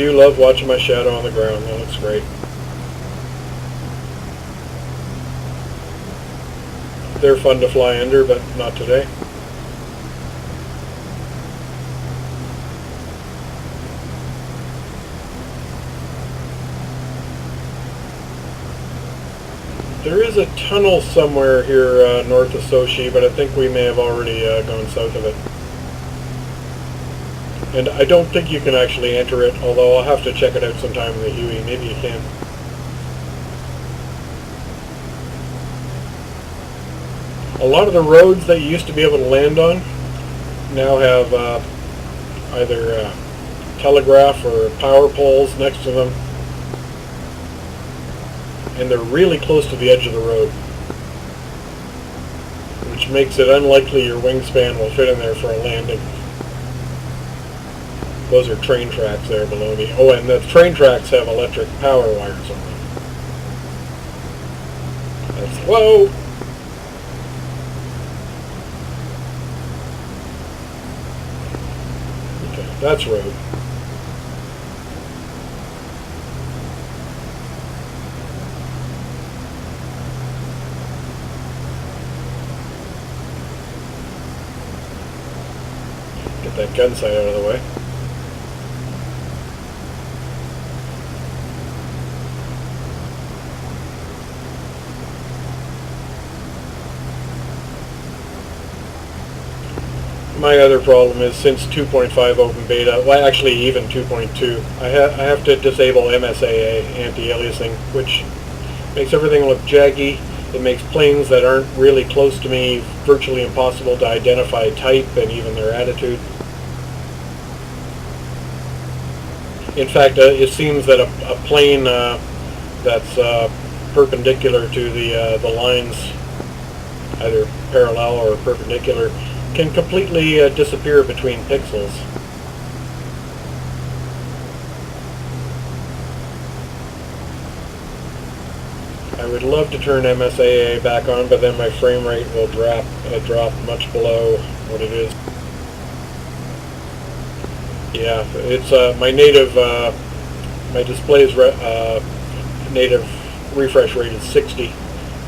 do love watching my shadow on the ground. That looks great. They're fun to fly under, but not today. There is a tunnel somewhere here north of Sochi, but I think we may have already gone south of it. And I don't think you can actually enter it, although I'll have to check it out sometime in the Huey. Maybe you can. A lot of the roads that you used to be able to land on now have either telegraph or power poles next to them. And they're really close to the edge of the road, which makes it unlikely your wingspan will fit in there for a landing. Those are train tracks there below me. Oh, and the train tracks have electric power wires on them. That's, whoa! Okay, that's road. Get that gun sight out of the way. My other problem is since 2.5 open beta, well actually even 2.2, I have to disable MSAA, anti-aliasing, which makes everything look jaggy. It makes planes that aren't really close to me virtually impossible to identify type and even their attitude. In fact, it seems that a plane that's perpendicular to the lines, either parallel or perpendicular, can completely disappear between pixels. I would love to turn MSAA back on, but then my frame rate will drop much below what it is. Yeah, it's my native, my display's native refresh rate is 60.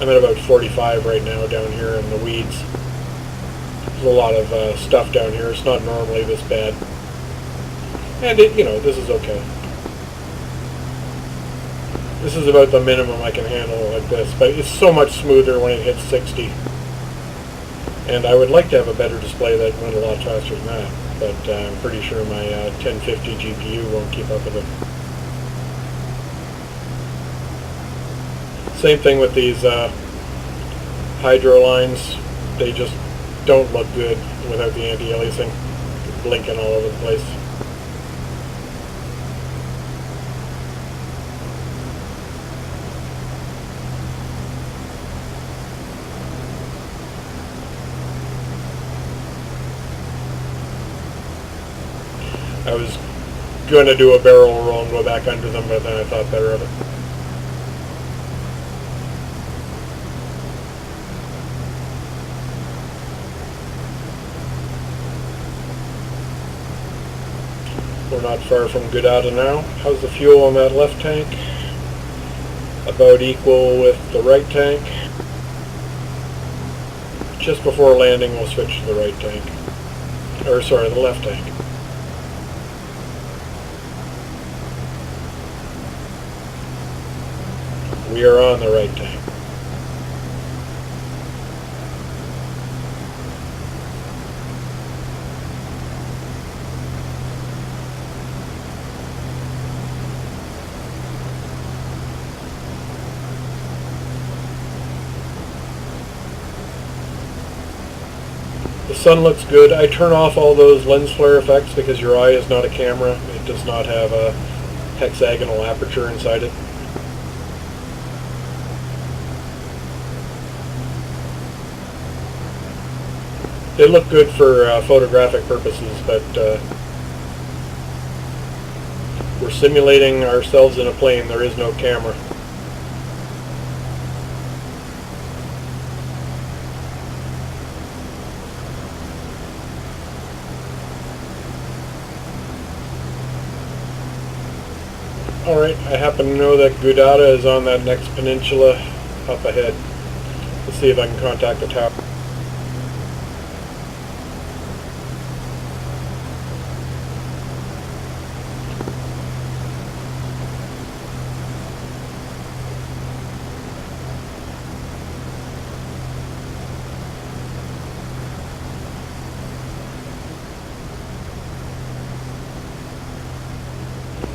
I'm at about 45 right now down here in the weeds. There's a lot of stuff down here. It's not normally this bad. And it, you know, this is okay. This is about the minimum I can handle like this, but it's so much smoother when it hits 60. And I would like to have a better display that went a lot faster than that, but I'm pretty sure my 1050 GPU won't keep up with it. Same thing with these hydro lines. They just don't look good without the anti-aliasing. Blinking all over the place. I was going to do a barrel roll and go back under them, but then I thought better of it. We're not far from Gudauta now. How's the fuel on that left tank? About equal with the right tank. Just before landing we'll switch to the right tank. Or sorry, the left tank. We are on the right tank. The sun looks good. I turn off all those lens flare effects because your eye is not a camera. It does not have a hexagonal aperture inside it. They look good for photographic purposes, but we're simulating ourselves in a plane. There is no camera. Alright, I happen to know that Gudauta is on that next peninsula up ahead. Let's see if I can contact the tower.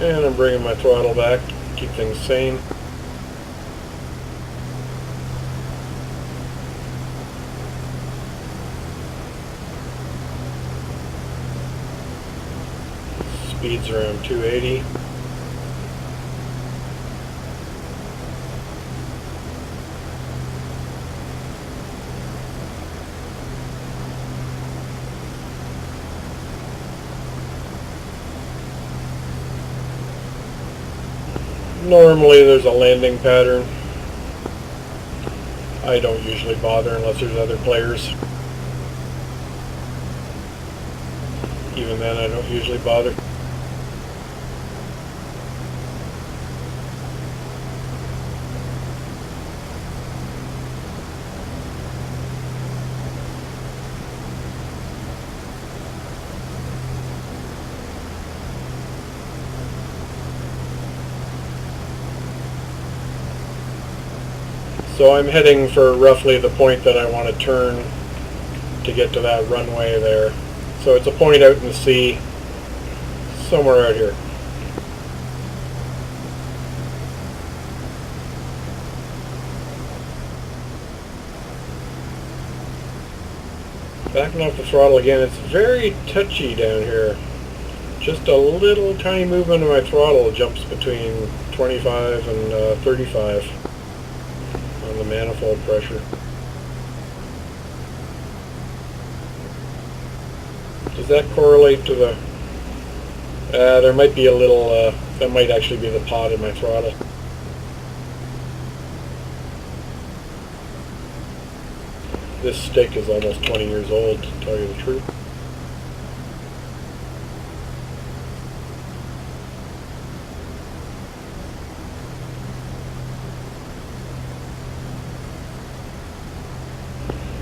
And I'm bringing my throttle back to keep things sane. Speed's around 280. Normally there's a landing pattern. I don't usually bother unless there's other players. Even then I don't usually bother. So I'm heading for roughly the point that I want to turn to get to that runway there. So it's a point out in the sea, somewhere out here. Backing off the throttle again, it's very touchy down here. Just a little tiny movement of my throttle jumps between 25 and 35. On the manifold pressure. Does that correlate to the... there might be a little... that might actually be the pod in my throttle. This stick is almost 20 years old, to tell you the truth.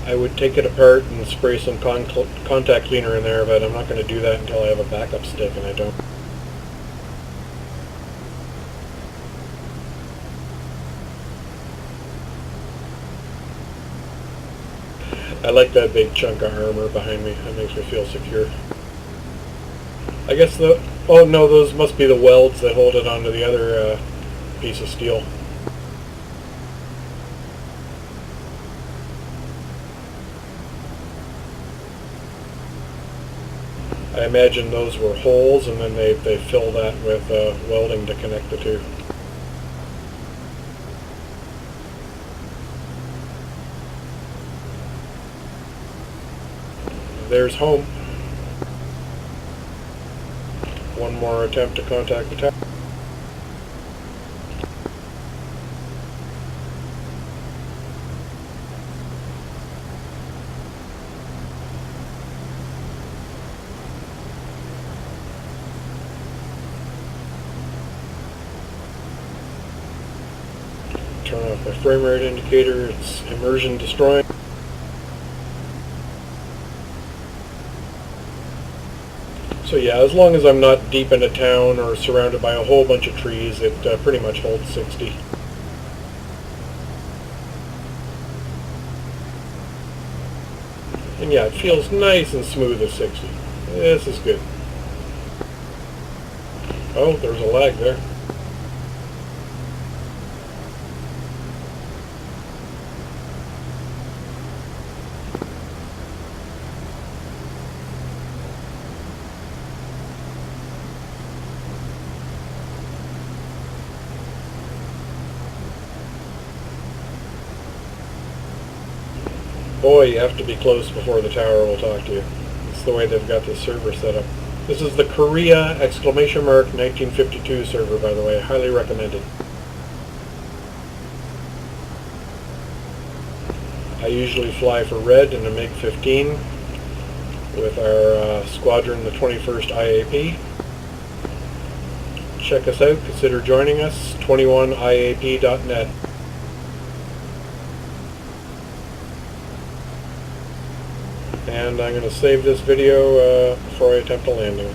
I would take it apart and spray some contact cleaner in there, but I'm not going to do that until I have a backup stick, and I don't. I like that big chunk of armor behind me. That makes me feel secure. I guess the... oh no, those must be the welds that hold it onto the other piece of steel. I imagine those were holes, and then they fill that with welding to connect the two. There's home. One more attempt to contact the tower. Turn off my frame rate indicator. It's immersion destroying. So yeah, as long as I'm not deep in a town or surrounded by a whole bunch of trees, it pretty much holds 60. And yeah, it feels nice and smooth at 60. This is good. Oh, there's a lag there. Boy, you have to be close before the tower will talk to you. It's the way they've got this server set up. This is the Korea ! 1952 server, by the way. Highly recommended. I usually fly for Red in a MiG-15 with our squadron, the 21st IAP. check us out. Consider joining us, 21iap.net. And I'm going to save this video before I attempt a landing.